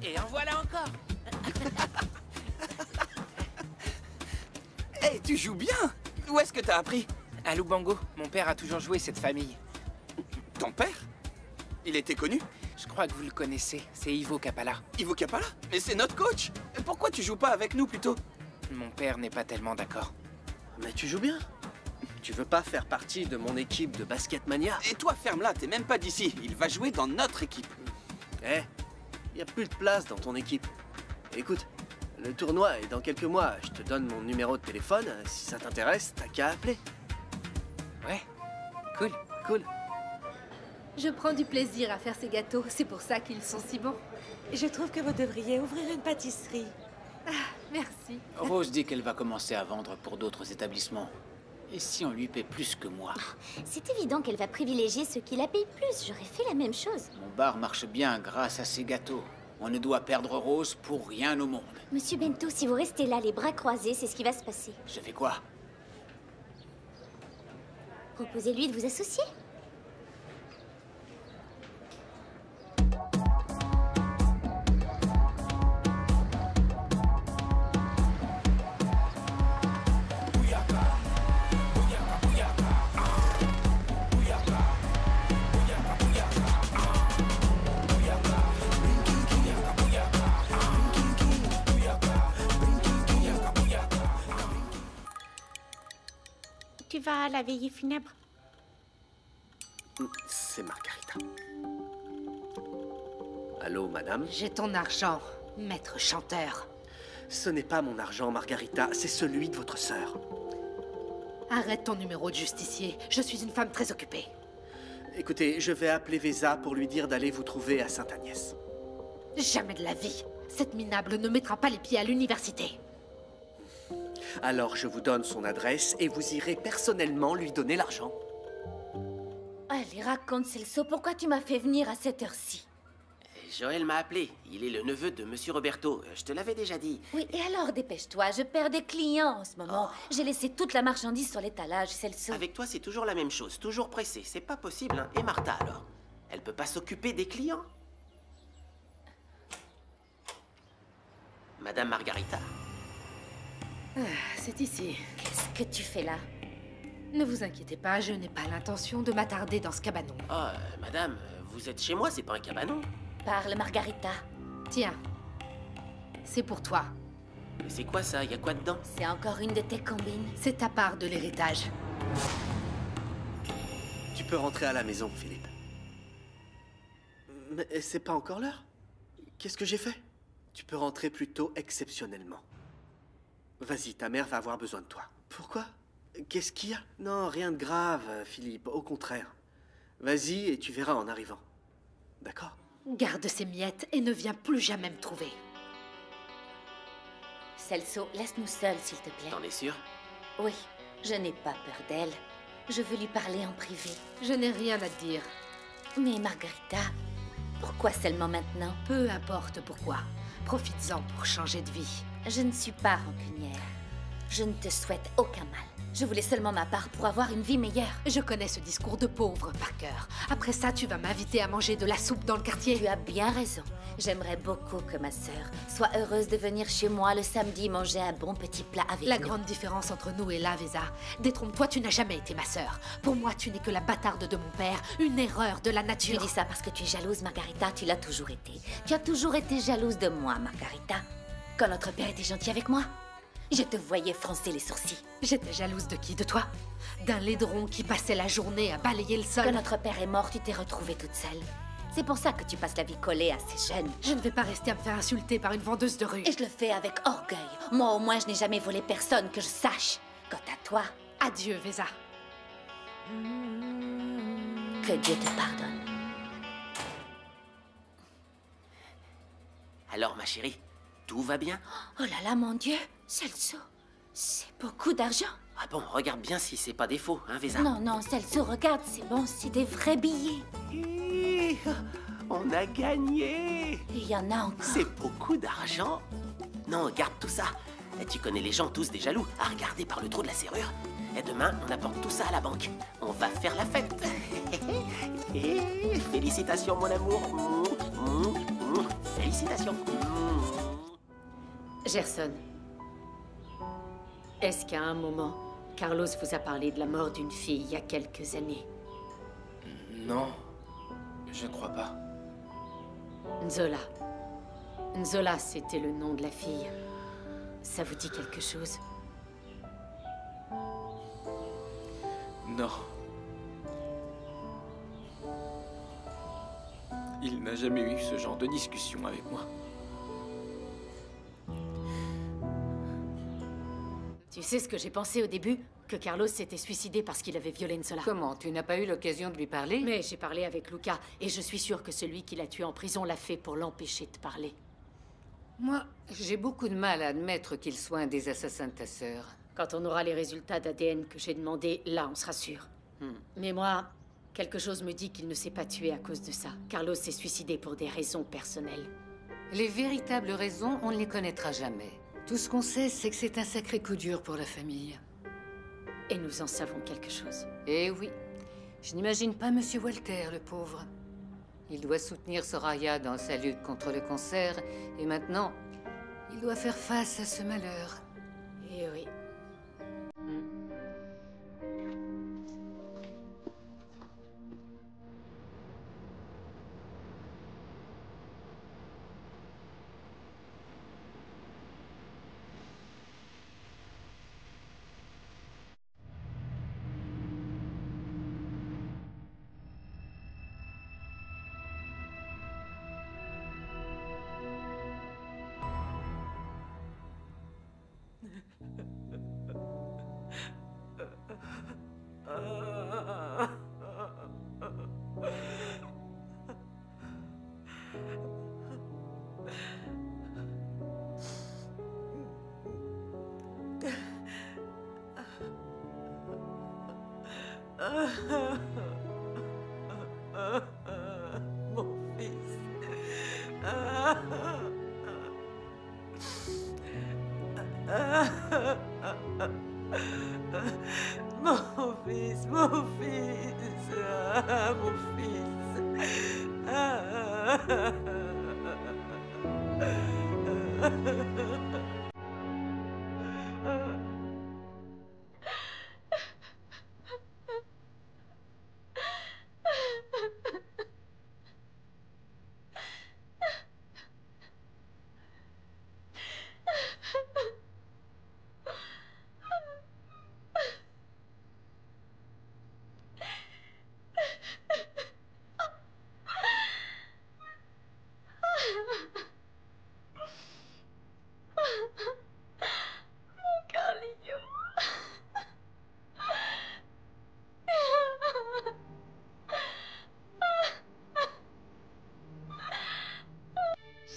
Et en voilà encore. Hey, tu joues bien! Où est-ce que t'as appris? À Lubango, mon père a toujours joué cette famille. Ton père? Il était connu? Je crois que vous le connaissez, c'est Ivo Capala. Ivo Capala? Mais c'est notre coach! Pourquoi tu joues pas avec nous plutôt? Mon père n'est pas tellement d'accord. Mais tu joues bien. Tu veux pas faire partie de mon équipe de Basketmania? Et toi, ferme-la, t'es même pas d'ici. Il va jouer dans notre équipe. Eh, y a plus de place dans ton équipe. Écoute, le tournoi est dans quelques mois. Je te donne mon numéro de téléphone. Si ça t'intéresse, t'as qu'à appeler. Ouais, cool. Cool. Je prends du plaisir à faire ces gâteaux, c'est pour ça qu'ils sont si bons. Je trouve que vous devriez ouvrir une pâtisserie. Merci. Rose dit qu'elle va commencer à vendre pour d'autres établissements. Et si on lui paie plus que moi? C'est évident qu'elle va privilégier ceux qui la payent plus. J'aurais fait la même chose. Mon bar marche bien grâce à ces gâteaux. On ne doit perdre Rose pour rien au monde. Monsieur Bento, si vous restez là, les bras croisés, c'est ce qui va se passer. Je fais quoi? Proposez-lui de vous associer. Tu vas à la veillée funèbre? C'est Margarita. Allô, madame? J'ai ton argent, maître chanteur. Ce n'est pas mon argent, Margarita. C'est celui de votre sœur. Arrête ton numéro de justicier. Je suis une femme très occupée. Écoutez, je vais appeler Vesa pour lui dire d'aller vous trouver à Sainte-Agnès. Jamais de la vie. Cette minable ne mettra pas les pieds à l'université. Alors je vous donne son adresse et vous irez personnellement lui donner l'argent. Allez, raconte, Celso, pourquoi tu m'as fait venir à cette heure-ci? Joël m'a appelé. Il est le neveu de Monsieur Roberto. Je te l'avais déjà dit. Oui, et alors, dépêche-toi, je perds des clients en ce moment. J'ai laissé toute la marchandise sur l'étalage, Celso. Avec toi, c'est toujours la même chose, toujours pressé. C'est pas possible, hein. Et Martha, alors? Elle peut pas s'occuper des clients? Madame Margarita? C'est ici. Qu'est-ce que tu fais là? Ne vous inquiétez pas, je n'ai pas l'intention de m'attarder dans ce cabanon. Oh, madame, vous êtes chez moi, c'est pas un cabanon. Parle, Margarita. Tiens, c'est pour toi. Mais c'est quoi ça? Y a quoi dedans? C'est encore une de tes combines. C'est ta part de l'héritage. Tu peux rentrer à la maison, Philippe. Mais c'est pas encore l'heure? Qu'est-ce que j'ai fait? Tu peux rentrer plus tôt exceptionnellement. Vas-y, ta mère va avoir besoin de toi. Pourquoi? Qu'est-ce qu'il y a? Non, rien de grave, Philippe, au contraire. Vas-y et tu verras en arrivant. D'accord? Garde ces miettes et ne viens plus jamais me trouver. Celso, laisse-nous seuls, s'il te plaît. T'en es sûr? Oui, je n'ai pas peur d'elle. Je veux lui parler en privé. Je n'ai rien à te dire. Mais Margarita, pourquoi seulement maintenant? Peu importe pourquoi. Profites-en pour changer de vie. Je ne suis pas rancunière. Je ne te souhaite aucun mal. Je voulais seulement ma part pour avoir une vie meilleure. Je connais ce discours de pauvre par cœur. Après ça, tu vas m'inviter à manger de la soupe dans le quartier. Tu as bien raison. J'aimerais beaucoup que ma sœur soit heureuse de venir chez moi le samedi manger un bon petit plat avec La nous. grande différence entre nous et là, Vesa. Détrompe-toi, tu n'as jamais été ma sœur. Pour moi, tu n'es que la bâtarde de mon père, une erreur de la nature. Tu dis ça parce que tu es jalouse, Margarita. Tu l'as toujours été. Tu as toujours été jalouse de moi, Margarita. Quand notre père était gentil avec moi, je te voyais froncer les sourcils. J'étais jalouse de qui? De toi? D'un laidron qui passait la journée à balayer le sol? Quand notre père est mort, tu t'es retrouvée toute seule. C'est pour ça que tu passes la vie collée à ces jeunes. Je ne vais pas rester à me faire insulter par une vendeuse de rue. Et je le fais avec orgueil. Moi, au moins, je n'ai jamais volé personne que je sache. Quant à toi... Adieu, Vesa. Que Dieu te pardonne. Alors, ma chérie, tout va bien? Oh là là, mon Dieu, Celso, c'est beaucoup d'argent. Ah bon, regarde bien si c'est pas des faux, hein, Vesa? Non, non, Celso, regarde, c'est bon, c'est des vrais billets. On a gagné! Il y en a encore. C'est beaucoup d'argent. Non, garde tout ça. Et tu connais les gens tous des jaloux, à regarder par le trou de la serrure. Et demain, on apporte tout ça à la banque. On va faire la fête. Et félicitations, mon amour. Félicitations. Gerson, est-ce qu'à un moment, Carlos vous a parlé de la mort d'une fille il y a quelques années? Non, je ne crois pas. Nzola. Nzola, c'était le nom de la fille. Ça vous dit quelque chose? Non. Il n'a jamais eu ce genre de discussion avec moi. Tu sais ce que j'ai pensé au début? Que Carlos s'était suicidé parce qu'il avait violé Nzola. Comment? Tu n'as pas eu l'occasion de lui parler? Mais j'ai parlé avec Luca, et je suis sûre que celui qui l'a tué en prison l'a fait pour l'empêcher de parler. Moi, j'ai beaucoup de mal à admettre qu'il soit un des assassins de ta sœur. Quand on aura les résultats d'ADN que j'ai demandé, là, on sera sûr. Mais moi, quelque chose me dit qu'il ne s'est pas tué à cause de ça. Carlos s'est suicidé pour des raisons personnelles. Les véritables raisons, on ne les connaîtra jamais. Tout ce qu'on sait, c'est que c'est un sacré coup dur pour la famille. Et nous en savons quelque chose. Eh oui. Je n'imagine pas Monsieur Walter, le pauvre. Il doit soutenir Soraya dans sa lutte contre le cancer, et maintenant, il doit faire face à ce malheur. Eh oui. Mon fils. Mon fils, mon fils. Mon fils.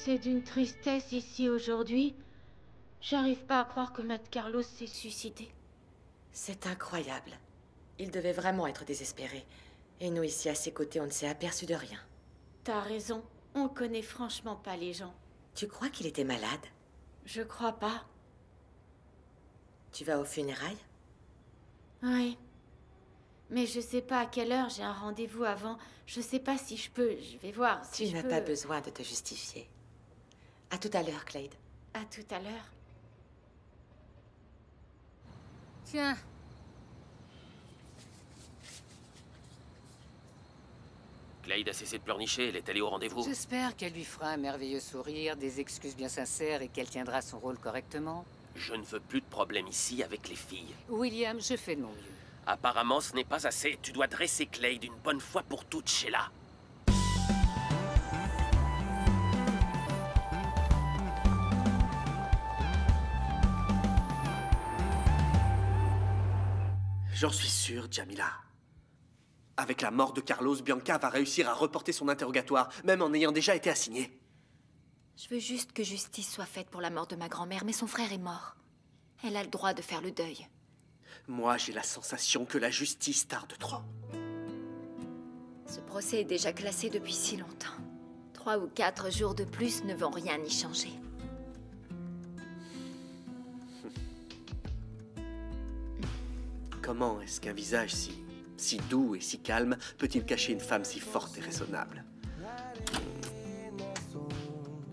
C'est d'une tristesse ici aujourd'hui. J'arrive pas à croire que Matt Carlos s'est suicidé. C'est incroyable. Il devait vraiment être désespéré. Et nous, ici, à ses côtés, on ne s'est aperçu de rien. T'as raison. On connaît franchement pas les gens. Tu crois qu'il était malade? Je crois pas. Tu vas aux funérailles? Oui. Mais je sais pas à quelle heure, j'ai un rendez-vous avant. Je sais pas si je peux. Je vais voir si Tu n'as pas besoin de te justifier. À tout à l'heure, Claude. À tout à l'heure. Tiens. Claude a cessé de pleurnicher, elle est allée au rendez-vous. J'espère qu'elle lui fera un merveilleux sourire, des excuses bien sincères et qu'elle tiendra son rôle correctement. Je ne veux plus de problème ici avec les filles. William, je fais de mon mieux. Apparemment, ce n'est pas assez. Tu dois dresser Claude une bonne fois pour toutes, Sheila. J'en suis sûr, Jamila. Avec la mort de Carlos, Bianca va réussir à reporter son interrogatoire, même en ayant déjà été assignée. Je veux juste que justice soit faite pour la mort de ma grand-mère, mais son frère est mort. Elle a le droit de faire le deuil. Moi, j'ai la sensation que la justice tarde trop. Ce procès est déjà classé depuis si longtemps. 3 ou 4 jours de plus ne vont rien y changer. Comment est-ce qu'un visage si doux et si calme peut-il cacher une femme si forte et raisonnable?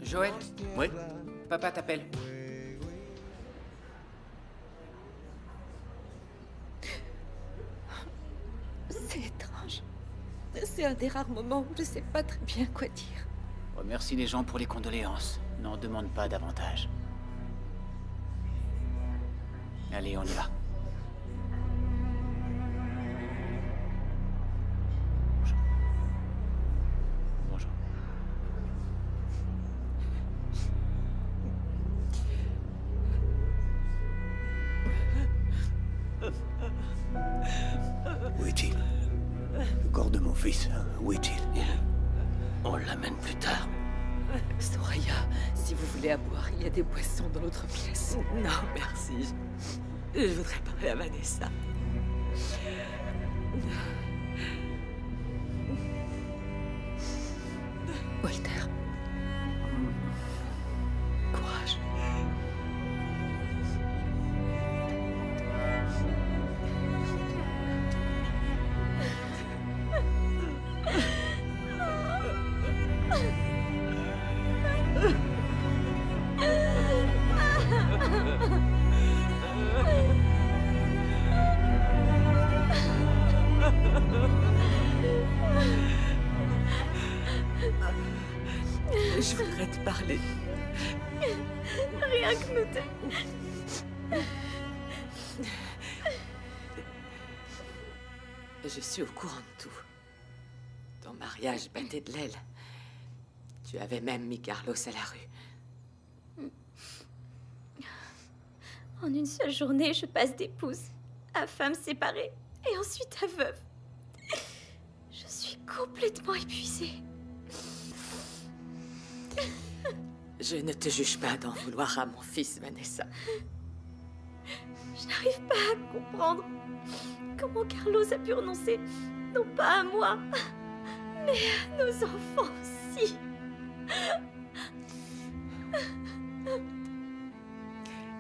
Joël? Oui? Papa t'appelle. C'est étrange. C'est un des rares moments où je sais pas très bien quoi dire. Remercie les gens pour les condoléances. N'en demande pas davantage. Allez, on y va. Bonjour. Où est-il? Le corps de mon fils, où est-il? On l'amène plus tard. Soraya, si vous voulez à boire, il y a des boissons dans l'autre pièce. Non, merci. Je voudrais parler à Vanessa. Walter. Courage. Je voudrais te parler. Rien que nous deux. Je suis au courant de tout. Ton mariage battait de l'aile. Tu avais même mis Carlos à la rue. En une seule journée, je passe d'épouse à femme séparée et ensuite à veuve. Je suis complètement épuisée. Je ne te juge pas d'en vouloir à mon fils, Vanessa. Je n'arrive pas à comprendre comment Carlos a pu renoncer, non pas à moi, mais à nos enfants aussi.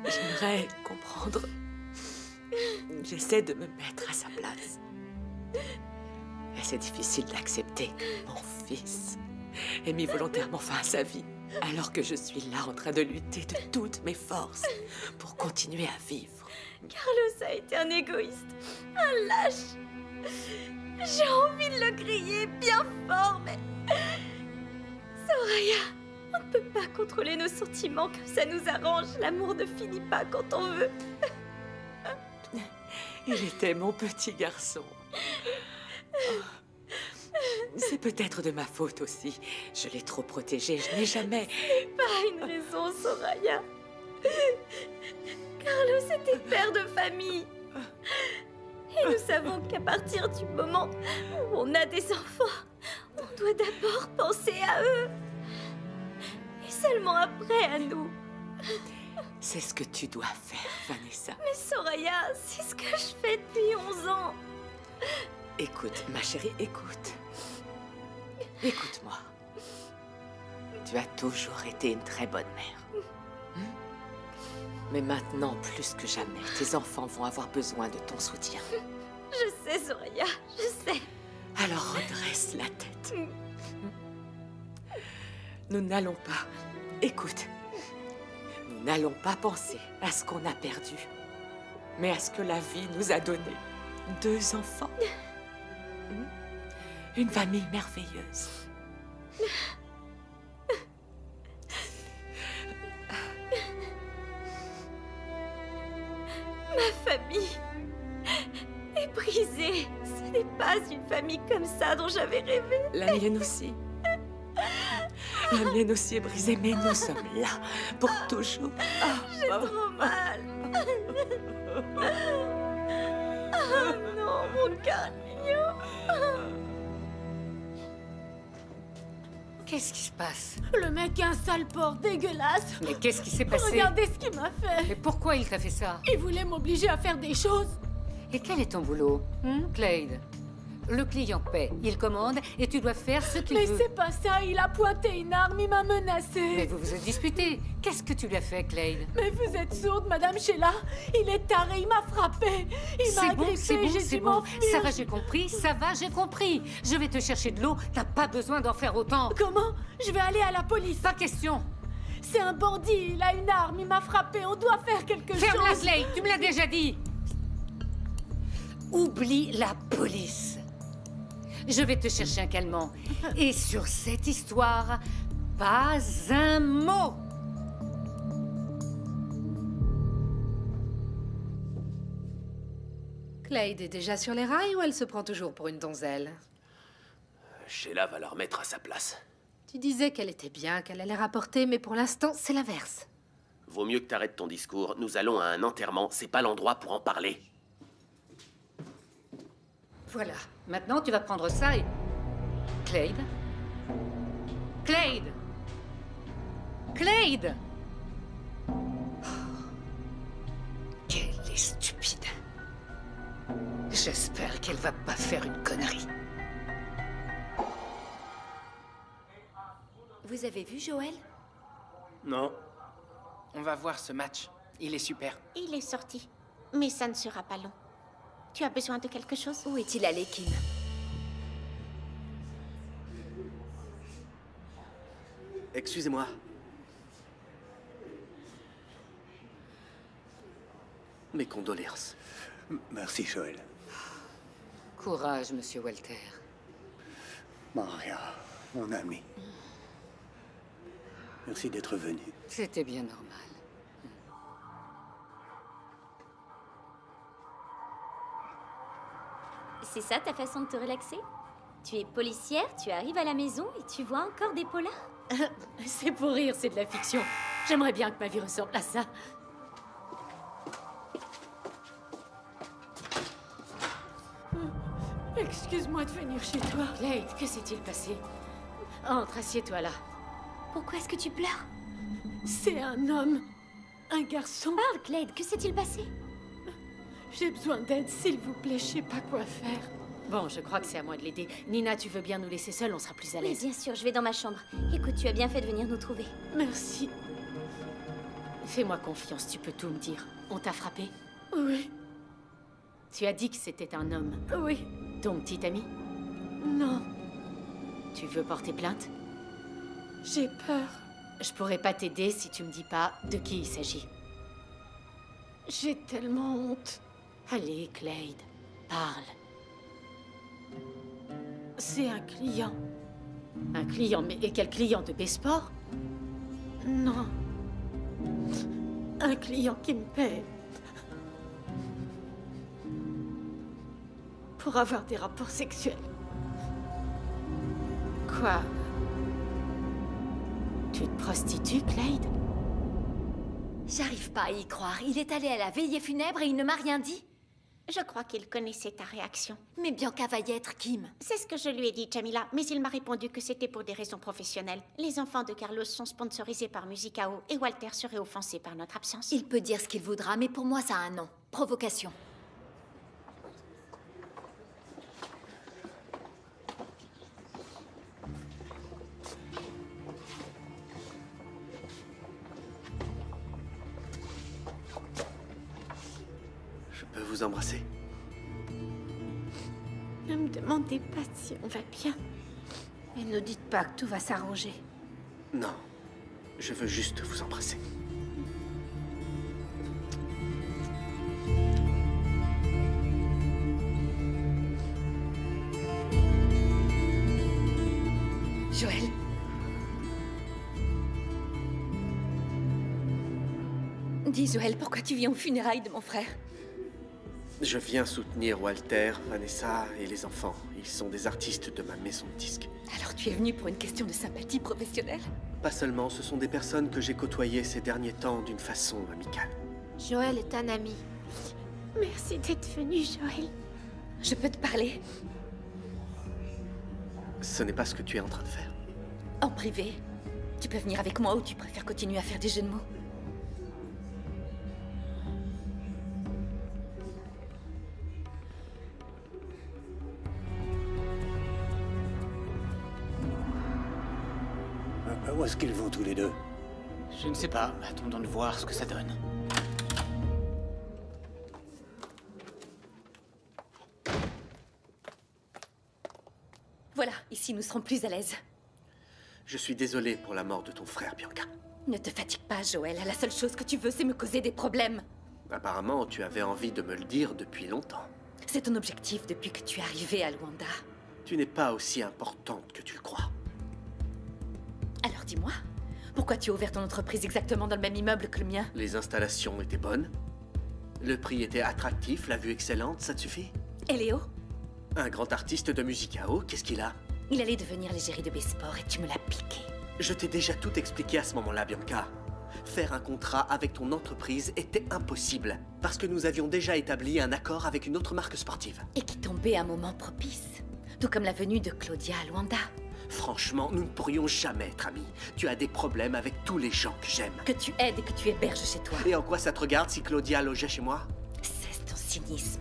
J'aimerais comprendre. J'essaie de me mettre à sa place. Et c'est difficile d'accepter que mon fils ait mis volontairement fin à sa vie, alors que je suis là en train de lutter de toutes mes forces pour continuer à vivre. Carlos a été un égoïste, un lâche. J'ai envie de le crier bien fort, mais... Soraya, on ne peut pas contrôler nos sentiments comme ça nous arrange. L'amour ne finit pas quand on veut. Il était mon petit garçon. Oh. C'est peut-être de ma faute aussi. Je l'ai trop protégé, je n'ai jamais... Ce n'est pas une raison, Soraya. Carlos était père de famille. Et nous savons qu'à partir du moment où on a des enfants, on doit d'abord penser à eux. Et seulement après à nous. C'est ce que tu dois faire, Vanessa. Mais Soraya, c'est ce que je fais depuis 11 ans. Écoute, ma chérie, écoute. Écoute-moi. Tu as toujours été une très bonne mère. Mais maintenant, plus que jamais, tes enfants vont avoir besoin de ton soutien. Je sais, Soraya, je sais. Alors redresse la tête. Nous n'allons pas... Écoute. Nous n'allons pas penser à ce qu'on a perdu, mais à ce que la vie nous a donné. 2 enfants. Une famille merveilleuse. Ma famille est brisée. Ce n'est pas une famille comme ça dont j'avais rêvé. La mienne aussi. La mienne aussi est brisée, mais nous sommes là pour toujours. J'ai trop mal. Oh non, mon Carlignon. Qu'est-ce qui se passe? Le mec est un sale porc dégueulasse. Mais qu'est-ce qui s'est passé? Regardez ce qu'il m'a fait. Mais pourquoi il t'a fait ça? Il voulait m'obliger à faire des choses. Et quel est ton boulot, Clade? Le client paie, il commande et tu dois faire ce qu'il veut. Mais c'est pas ça, il a pointé une arme, il m'a menacé. Mais vous vous êtes disputé. Qu'est-ce que tu lui as fait, Clay? Mais vous êtes sourde, Madame Sheila. Il est taré, il m'a frappé. Il m'a agressé, j'ai dû m'enfuir. Ça va, j'ai compris. Ça va, j'ai compris. Je vais te chercher de l'eau. T'as pas besoin d'en faire autant. Comment? Je vais aller à la police. Pas question. C'est un bandit, il a une arme, il m'a frappé. On doit faire quelque chose. Ferme la Clay, tu me l'as déjà dit. Oublie la police. Je vais te chercher un calmant. Et sur cette histoire, pas un mot. Clay est déjà sur les rails ou elle se prend toujours pour une donzelle? Sheila va la remettre à sa place. Tu disais qu'elle était bien, qu'elle allait rapporter, mais pour l'instant, c'est l'inverse. Vaut mieux que t'arrêtes ton discours. Nous allons à un enterrement, c'est pas l'endroit pour en parler. Voilà. Maintenant, tu vas prendre ça et... Clay? Clay! Clay! Qu'elle est stupide. J'espère qu'elle va pas faire une connerie. Vous avez vu Joël? Non. On va voir ce match. Il est super. Il est sorti. Mais ça ne sera pas long. Tu as besoin de quelque chose? Où est-il allé, Kim? Excusez-moi. Mes condoléances. Merci, Joël. Courage, Monsieur Walter. Maria, mon ami. Merci d'être venu. C'était bien normal. C'est ça ta façon de te relaxer? Tu es policière, tu arrives à la maison et tu vois encore des polars? C'est pour rire, c'est de la fiction. J'aimerais bien que ma vie ressemble à ça. Excuse-moi de venir chez toi. Clay, que s'est-il passé? Entre, assieds-toi là. Pourquoi est-ce que tu pleures? C'est un homme. Un garçon. Parle, Clay, que s'est-il passé? J'ai besoin d'aide, s'il vous plaît, je sais pas quoi faire. Bon, je crois que c'est à moi de l'aider. Nina, tu veux bien nous laisser seuls, on sera plus à l'aise. Oui, bien sûr, je vais dans ma chambre. Écoute, tu as bien fait de venir nous trouver. Merci. Fais-moi confiance, tu peux tout me dire. On t'a frappé? Oui. Tu as dit que c'était un homme? Oui. Ton petit ami? Non. Tu veux porter plainte? J'ai peur. Je pourrais pas t'aider si tu me dis pas de qui il s'agit. J'ai tellement honte. Allez, Clay, parle. C'est un client. Un client? Mais quel client? De Besport? Non. Un client qui me paie. Pour avoir des rapports sexuels. Quoi? Tu te prostitues, Clay? J'arrive pas à y croire. Il est allé à la veillée funèbre et il ne m'a rien dit. Je crois qu'il connaissait ta réaction. Mais Bianca va y être, Kim. C'est ce que je lui ai dit, Jamila, mais il m'a répondu que c'était pour des raisons professionnelles. Les enfants de Carlos sont sponsorisés par Musicao et Walter serait offensé par notre absence. Il peut dire ce qu'il voudra, mais pour moi, ça a un nom. Provocation. Vous embrasser. Ne me demandez pas si on va bien. Et ne dites pas que tout va s'arranger. Non, je veux juste vous embrasser. Joël. Dis, Joël, pourquoi tu viens aux funérailles de mon frère? Je viens soutenir Walter, Vanessa et les enfants. Ils sont des artistes de ma maison de disques. Alors tu es venu pour une question de sympathie professionnelle? Pas seulement, ce sont des personnes que j'ai côtoyées ces derniers temps d'une façon amicale. Joël est un ami. Merci d'être venu, Joël. Je peux te parler? Ce n'est pas ce que tu es en train de faire. En privé. Tu peux venir avec moi ou tu préfères continuer à faire des jeux de mots? Où est-ce qu'ils vont tous les deux? Je ne sais pas. Attendons de voir ce que ça donne. Voilà, ici nous serons plus à l'aise. Je suis désolé pour la mort de ton frère, Bianca. Ne te fatigue pas, Joël. La seule chose que tu veux, c'est me causer des problèmes. Apparemment, tu avais envie de me le dire depuis longtemps. C'est ton objectif depuis que tu es arrivé à Luanda. Tu n'es pas aussi importante que tu le crois. Alors dis-moi, pourquoi tu as ouvert ton entreprise exactement dans le même immeuble que le mien? Les installations étaient bonnes. Le prix était attractif, la vue excellente, ça te suffit? Et Léo? Un grand artiste de musique à eau, qu'est-ce qu'il a? Il allait devenir l'égérie de Besport et tu me l'as piqué. Je t'ai déjà tout expliqué à ce moment-là, Bianca. Faire un contrat avec ton entreprise était impossible, parce que nous avions déjà établi un accord avec une autre marque sportive. Et qui tombait à un moment propice. Tout comme la venue de Claudia à Luanda. Franchement, nous ne pourrions jamais être amis. Tu as des problèmes avec tous les gens que j'aime. Que tu aides et que tu héberges chez toi. Et en quoi ça te regarde si Claudia logeait chez moi? Cesse ton cynisme.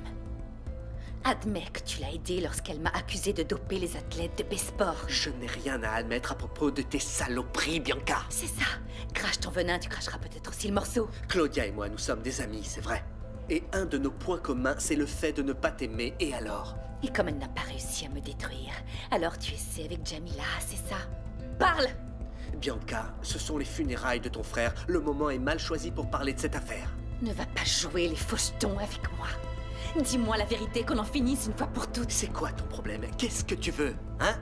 Admets que tu l'as aidée lorsqu'elle m'a accusé de doper les athlètes de Besport. Je n'ai rien à admettre à propos de tes saloperies, Bianca. C'est ça. Crache ton venin, tu cracheras peut-être aussi le morceau. Claudia et moi, nous sommes des amis, c'est vrai. Et un de nos points communs, c'est le fait de ne pas t'aimer, et alors? Et comme elle n'a pas réussi à me détruire, alors tu essaies avec Jamila, c'est ça? Parle! Bianca, ce sont les funérailles de ton frère. Le moment est mal choisi pour parler de cette affaire. Ne va pas jouer les fauchetons avec moi. Dis-moi la vérité, qu'on en finisse une fois pour toutes. C'est quoi ton problème? Qu'est-ce que tu veux, hein?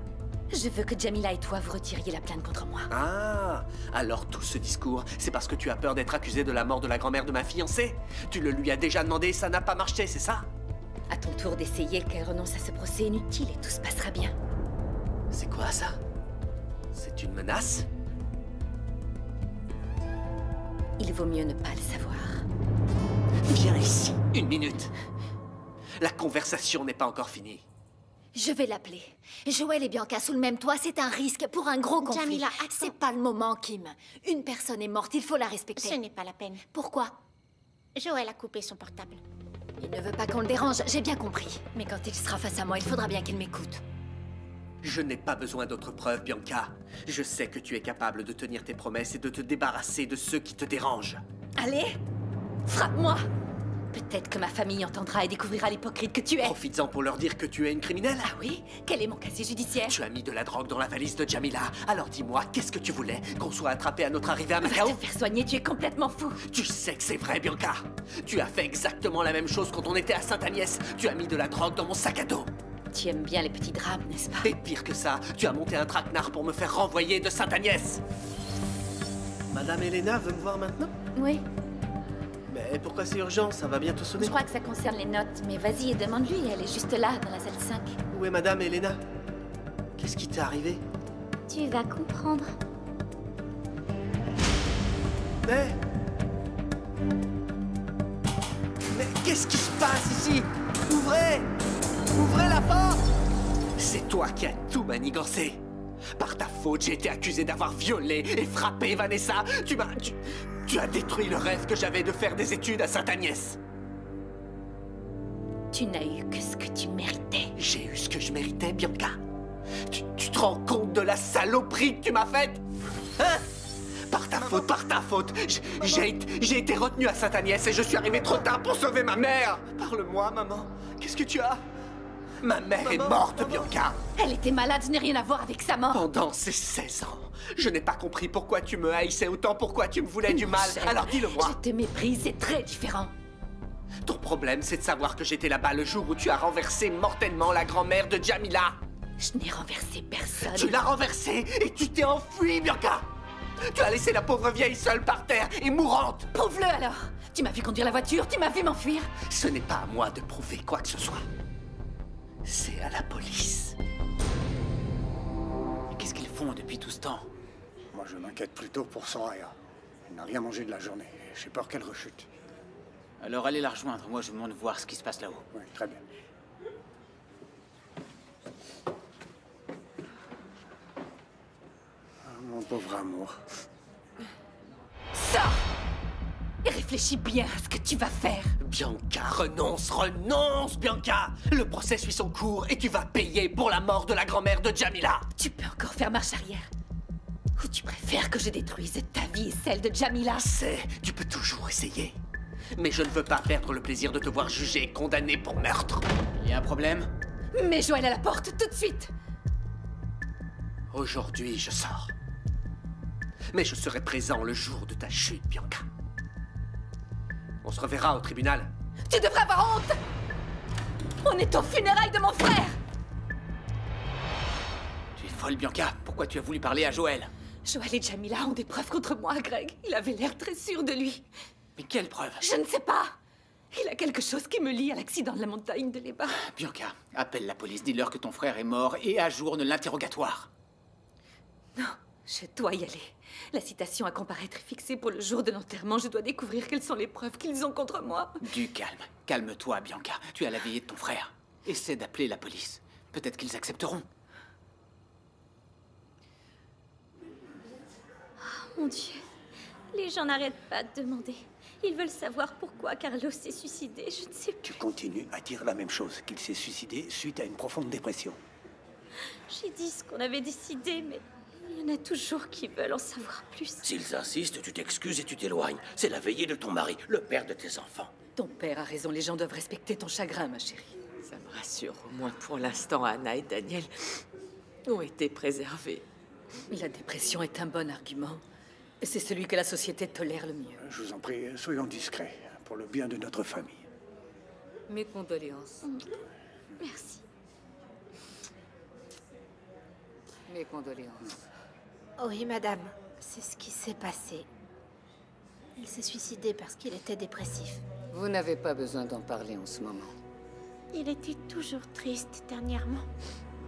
Je veux que Jamila et toi vous retiriez la plainte contre moi. Ah, alors tout ce discours, c'est parce que tu as peur d'être accusé de la mort de la grand-mère de ma fiancée? Tu le lui as déjà demandé, ça n'a pas marché, c'est ça? À ton tour d'essayer qu'elle renonce à ce procès inutile et tout se passera bien. C'est quoi ça? C'est une menace? Il vaut mieux ne pas le savoir. Viens ici, une minute. La conversation n'est pas encore finie. Je vais l'appeler. Joël et Bianca sous le même toit, c'est un risque pour un gros conflit. Jamila, c'est pas le moment, Kim. Une personne est morte, il faut la respecter. Ce n'est pas la peine. Pourquoi? Joël a coupé son portable. Il ne veut pas qu'on le dérange, j'ai bien compris. Mais quand il sera face à moi, il faudra bien qu'il m'écoute. Je n'ai pas besoin d'autres preuves, Bianca. Je sais que tu es capable de tenir tes promesses et de te débarrasser de ceux qui te dérangent. Allez, frappe-moi! Peut-être que ma famille entendra et découvrira l'hypocrite que tu es. Profites-en pour leur dire que tu es une criminelle. Ah oui? Quel est mon casier judiciaire? Tu as mis de la drogue dans la valise de Jamila. Alors dis-moi, qu'est-ce que tu voulais? Qu'on soit attrapé à notre arrivée à Macao? Va te faire soigner, tu es complètement fou. Tu sais que c'est vrai, Bianca. Tu as fait exactement la même chose quand on était à Sainte-Agnès. Tu as mis de la drogue dans mon sac à dos. Tu aimes bien les petits drames, n'est-ce pas? Et pire que ça, tu as monté un traquenard pour me faire renvoyer de Sainte-Agnès. Madame Elena veut me voir maintenant? Oui. Mais pourquoi c'est urgent? Ça va bientôt sonner. Je crois que ça concerne les notes, mais vas-y et demande-lui, elle est juste là, dans la salle 5. Où est Madame Elena? Qu'est-ce qui t'est arrivé? Tu vas comprendre. Mais qu'est-ce qui se passe ici? Ouvrez! Ouvrez la porte! C'est toi qui as tout manigancé. Par ta faute, j'ai été accusé d'avoir violé et frappé Vanessa. Tu as détruit le rêve que j'avais de faire des études à Sainte-Agnès. Tu n'as eu que ce que tu méritais. J'ai eu ce que je méritais, Bianca. Tu te rends compte de la saloperie que tu m'as faite? Hein? Par ta faute, j'ai été retenu à Sainte-Agnès et je suis arrivé trop tard pour sauver ma mère. Parle-moi, maman. Qu'est-ce que tu as? Ma mère est morte, Bianca. Elle était malade, je n'ai rien à voir avec sa mort. Pendant ces 16 ans, je n'ai pas compris pourquoi tu me haïssais autant, pourquoi tu me voulais du mal. Alors dis-le-moi. Je te méprise, c'est très différent. Ton problème, c'est de savoir que j'étais là-bas le jour où tu as renversé mortellement la grand-mère de Jamila. Je n'ai renversé personne. Tu l'as renversée et tu t'es enfuie, Bianca. Tu as laissé la pauvre vieille seule par terre et mourante. Prouve-le alors. Tu m'as vu conduire la voiture, tu m'as vu m'enfuir. Ce n'est pas à moi de prouver quoi que ce soit. C'est à la police. Mais qu'est-ce qu'ils font depuis tout ce temps? Moi, je m'inquiète plutôt pour Soraya. Elle n'a rien mangé de la journée. J'ai peur qu'elle rechute. Alors allez la rejoindre. Moi, je monte voir ce qui se passe là-haut. Oui, très bien. Ah, mon pauvre amour. Sors! Et réfléchis bien à ce que tu vas faire. Bianca, renonce, Bianca. Le procès suit son cours et tu vas payer pour la mort de la grand-mère de Jamila. Tu peux encore faire marche arrière. Ou tu préfères que je détruise ta vie et celle de Jamila? Tu peux toujours essayer. Mais je ne veux pas perdre le plaisir de te voir jugé et condamné pour meurtre. Il y a un problème? Mets Joël à la porte, tout de suite! Aujourd'hui, je sors. Mais je serai présent le jour de ta chute, Bianca. On se reverra au tribunal. Tu devrais avoir honte! On est aux funérailles de mon frère! Tu es folle, Bianca. Pourquoi tu as voulu parler à Joël? Joël et Jamila ont des preuves contre moi, Greg. Il avait l'air très sûr de lui. Mais quelle preuve? Je ne sais pas. Il a quelque chose qui me lie à l'accident de la montagne de l'Eba. Bianca, appelle la police, dis-leur que ton frère est mort et ajourne l'interrogatoire. Non, je dois y aller. La citation à comparaître est fixée pour le jour de l'enterrement. Je dois découvrir quelles sont les preuves qu'ils ont contre moi. Du calme. Calme-toi, Bianca. Tu es à la veillée de ton frère. Essaie d'appeler la police. Peut-être qu'ils accepteront. Oh, mon Dieu. Les gens n'arrêtent pas de demander. Ils veulent savoir pourquoi Carlos s'est suicidé. Je ne sais plus. Tu continues à dire la même chose, qu'il s'est suicidé suite à une profonde dépression. J'ai dit ce qu'on avait décidé, mais il y en a toujours qui veulent en savoir plus. S'ils insistent, tu t'excuses et tu t'éloignes. C'est la veillée de ton mari, le père de tes enfants. Ton père a raison, les gens doivent respecter ton chagrin, ma chérie. Ça me rassure, au moins pour l'instant, Anna et Daniel ont été préservés. La dépression est un bon argument. Et c'est celui que la société tolère le mieux. Je vous en prie, soyons discrets, pour le bien de notre famille. Mes condoléances. Merci. Mes condoléances. Oui, madame, c'est ce qui s'est passé. Il s'est suicidé parce qu'il était dépressif. Vous n'avez pas besoin d'en parler en ce moment. Il était toujours triste dernièrement.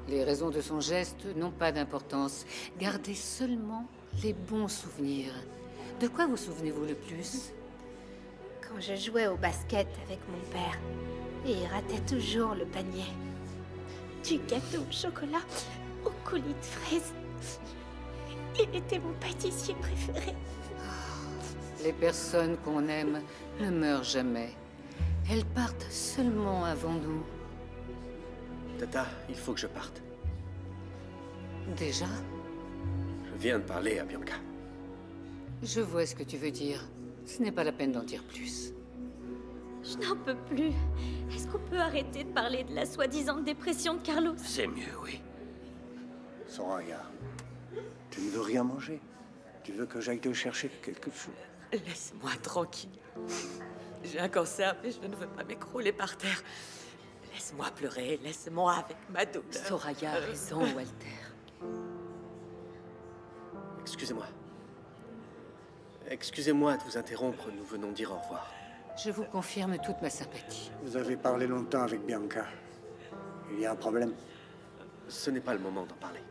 Les raisons de son geste n'ont pas d'importance. Gardez seulement les bons souvenirs. De quoi vous souvenez-vous le plus? Quand je jouais au basket avec mon père, et il ratait toujours le panier. Du gâteau au chocolat au coulis de fraises. Il était mon pâtissier préféré. Les personnes qu'on aime ne meurent jamais. Elles partent seulement avant nous. Tata, il faut que je parte. Déjà? Je viens de parler à Bianca. Je vois ce que tu veux dire. Ce n'est pas la peine d'en dire plus. Je n'en peux plus. Est-ce qu'on peut arrêter de parler de la soi-disant dépression de Carlos? C'est mieux, oui. Soraya, tu ne veux rien manger? Tu veux que j'aille te chercher quelque chose? Laisse-moi tranquille. J'ai un cancer, mais je ne veux pas m'écrouler par terre. Laisse-moi pleurer, laisse-moi avec ma douleur. Soraya a raison, Walter. Excusez-moi. Excusez-moi de vous interrompre, nous venons dire au revoir. Je vous confirme toute ma sympathie. Vous avez parlé longtemps avec Bianca. Il y a un problème? Ce n'est pas le moment d'en parler.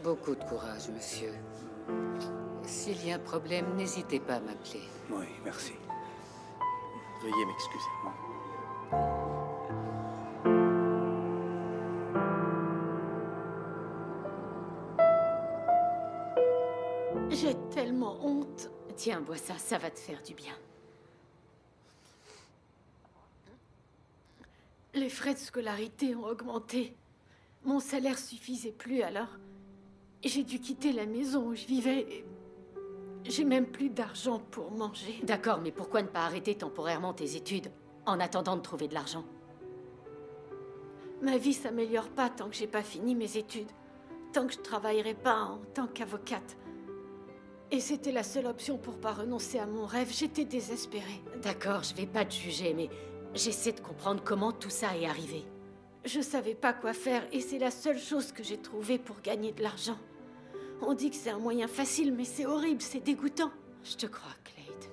Beaucoup de courage, monsieur. S'il y a un problème, n'hésitez pas à m'appeler. Oui, merci. Veuillez m'excuser. J'ai tellement honte. Tiens, bois ça, ça va te faire du bien. Les frais de scolarité ont augmenté. Mon salaire suffisait plus alors. J'ai dû quitter la maison où je vivais. Et j'ai même plus d'argent pour manger. D'accord, mais pourquoi ne pas arrêter temporairement tes études en attendant de trouver de l'argent? Ma vie s'améliore pas tant que j'ai pas fini mes études. Tant que je travaillerai pas en tant qu'avocate. Et c'était la seule option pour pas renoncer à mon rêve. J'étais désespérée. D'accord, je vais pas te juger, mais j'essaie de comprendre comment tout ça est arrivé. Je savais pas quoi faire et c'est la seule chose que j'ai trouvée pour gagner de l'argent. On dit que c'est un moyen facile, mais c'est horrible, c'est dégoûtant. Je te crois, Claude.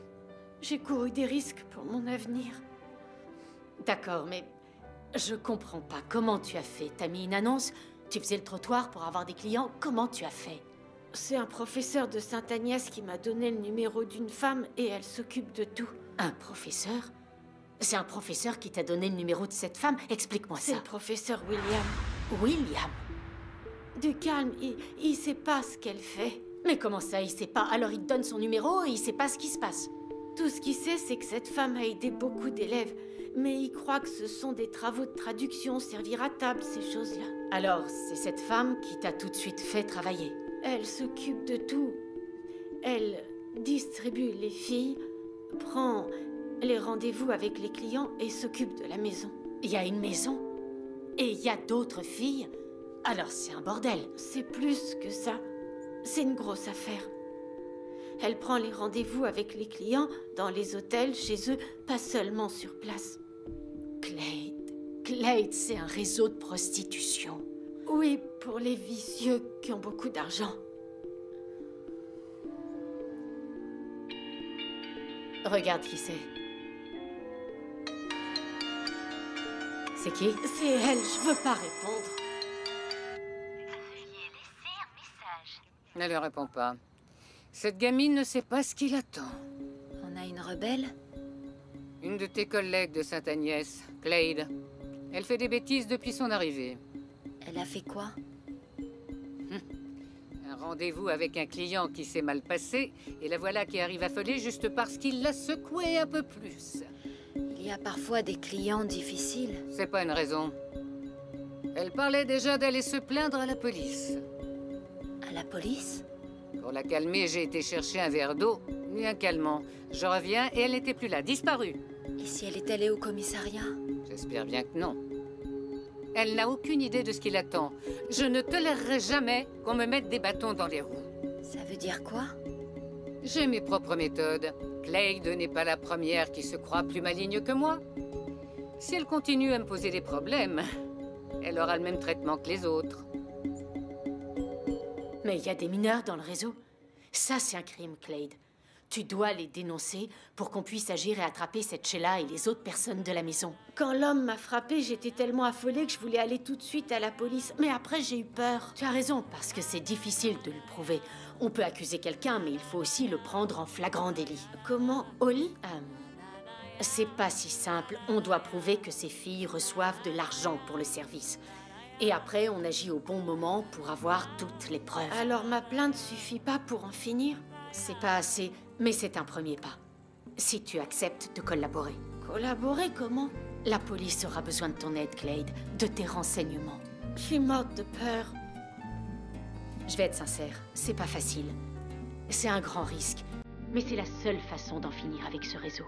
J'ai couru des risques pour mon avenir. D'accord, mais je comprends pas. Comment tu as fait? T'as mis une annonce? Tu faisais le trottoir pour avoir des clients? Comment tu as fait? C'est un professeur de Sainte-Agnès qui m'a donné le numéro d'une femme et elle s'occupe de tout. Un professeur? C'est un professeur qui t'a donné le numéro de cette femme? Explique-moi ça. C'est le professeur William. William? Du calme, il sait pas ce qu'elle fait. Mais comment ça, il sait pas? Alors il te donne son numéro et il sait pas ce qui se passe? Tout ce qu'il sait, c'est que cette femme a aidé beaucoup d'élèves. Mais il croit que ce sont des travaux de traduction, servir à table, ces choses-là. Alors, c'est cette femme qui t'a tout de suite fait travailler? Elle s'occupe de tout. Elle distribue les filles, prend les rendez-vous avec les clients et s'occupe de la maison. Il y a une maison? Et il y a d'autres filles? Alors c'est un bordel. C'est plus que ça. C'est une grosse affaire. Elle prend les rendez-vous avec les clients dans les hôtels, chez eux, pas seulement sur place. Clade, c'est un réseau de prostitution. Oui, pour les vicieux qui ont beaucoup d'argent. Regarde qui c'est. C'est qui? C'est elle, je veux pas répondre. Veuillez laisser un message. Ne lui réponds pas. Cette gamine ne sait pas ce qui l'attend. On a une rebelle? Une de tes collègues de Sainte-Agnès, Clade. Elle fait des bêtises depuis son arrivée. Elle a fait quoi? Un rendez-vous avec un client qui s'est mal passé, et la voilà qui arrive affolée juste parce qu'il l'a secoué un peu plus. Il y a parfois des clients difficiles. C'est pas une raison. Elle parlait déjà d'aller se plaindre à la police. À la police? Pour la calmer, j'ai été chercher un verre d'eau et un calmant. Je reviens et elle n'était plus là, disparue. Et si elle est allée au commissariat? J'espère bien que non. Elle n'a aucune idée de ce qui l'attend. Je ne tolérerai jamais qu'on me mette des bâtons dans les roues. Ça veut dire quoi? J'ai mes propres méthodes. Clade n'est pas la première qui se croit plus maligne que moi. Si elle continue à me poser des problèmes, elle aura le même traitement que les autres. Mais il y a des mineurs dans le réseau. Ça, c'est un crime, Clade. Tu dois les dénoncer pour qu'on puisse agir et attraper cette Sheila et les autres personnes de la maison. Quand l'homme m'a frappée, j'étais tellement affolée que je voulais aller tout de suite à la police. Mais après, j'ai eu peur. Tu as raison, parce que c'est difficile de le prouver. On peut accuser quelqu'un, mais il faut aussi le prendre en flagrant délit. Comment? Au lit? C'est pas si simple. On doit prouver que ces filles reçoivent de l'argent pour le service. Et après, on agit au bon moment pour avoir toutes les preuves. Alors ma plainte suffit pas pour en finir? C'est pas assez, mais c'est un premier pas. Si tu acceptes de collaborer. Collaborer comment? La police aura besoin de ton aide, Clade, de tes renseignements. Je suis morte de peur. Je vais être sincère, c'est pas facile. C'est un grand risque, mais c'est la seule façon d'en finir avec ce réseau.